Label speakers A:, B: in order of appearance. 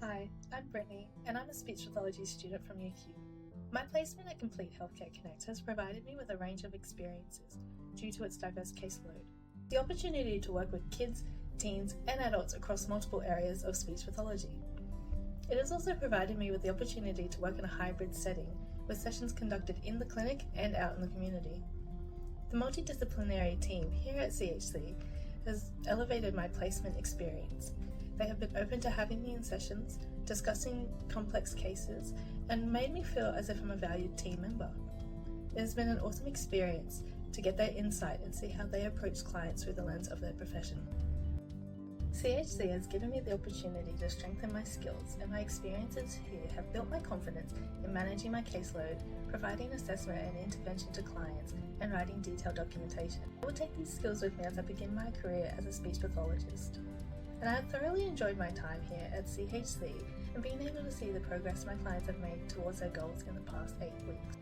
A: Hi, I'm Brittney, and I'm a speech pathology student from UQ. My placement at Complete Healthcare Connect has provided me with a range of experiences due to its diverse caseload. The opportunity to work with kids, teens, and adults across multiple areas of speech pathology. It has also provided me with the opportunity to work in a hybrid setting, with sessions conducted in the clinic and out in the community. The multidisciplinary team here at CHC has elevated my placement experience. They have been open to having me in sessions, discussing complex cases, and made me feel as if I'm a valued team member. It has been an awesome experience to get their insight and see how they approach clients through the lens of their profession. CHC has given me the opportunity to strengthen my skills, and my experiences here have built my confidence in managing my caseload, providing assessment and intervention to clients, and writing detailed documentation. I will take these skills with me as I begin my career as a speech pathologist. And I have thoroughly enjoyed my time here at CHC and being able to see the progress my clients have made towards their goals in the past 8 weeks.